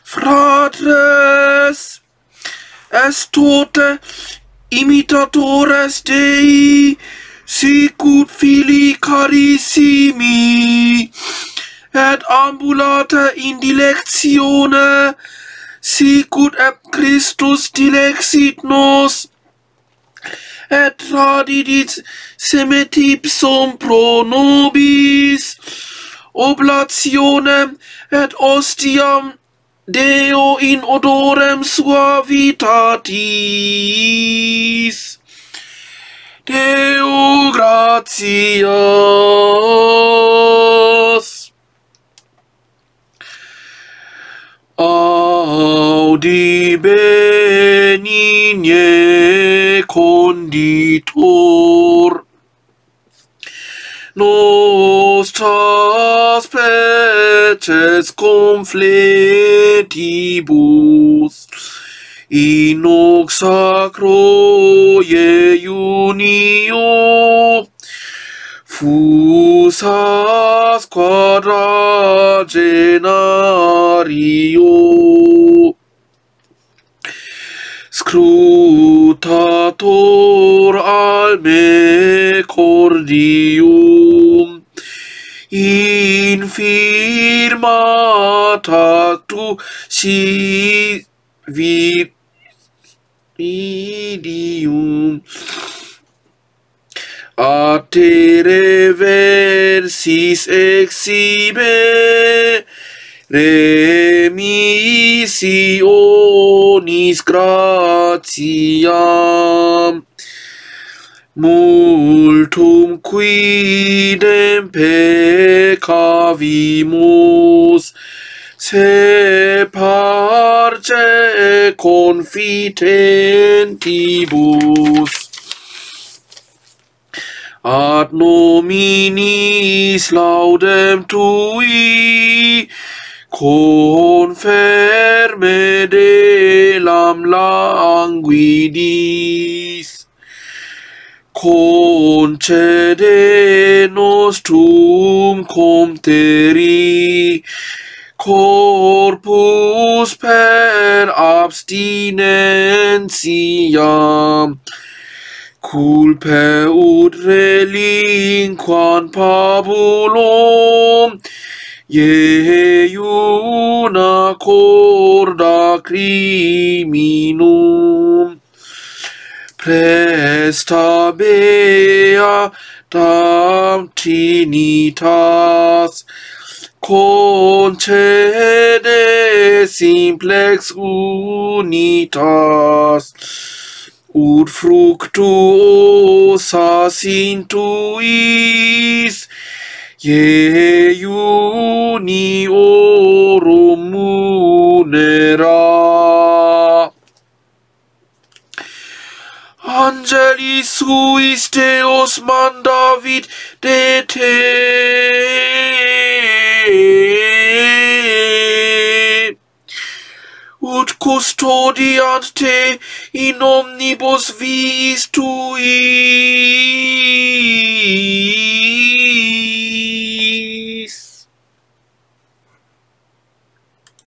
fratres est tote imitatores Dei, sicut filii carissimi, et ambulata in dilectione, sicut eb Christus dilexit nos, et tradidit semet ipsum pro nobis, oblationem et ostiam Deo in odorem suavitatis. Deo gratias. Audi benigne conditor, nostras peces confletibus, in hoc sacro iunio, fusas quadragenario, scrutator al me cordium, infirmata tu si vidium, a te reversis exhibe remissionis gratiam, multum quidem peccavimus, se parce confitentibus. Ad nominis laudem tui, conferme delam languidis, concede nostrum compteri, corpus per abstinentiam, culpe ut relinquam pabulum, iuna corda criminum, presta bea tam trinitas, concede simplex unitas, ut fructuosa intuis, uniorum munera. Angelis suis Deus mandavit de te, ut custodiant te in omnibus viis tui.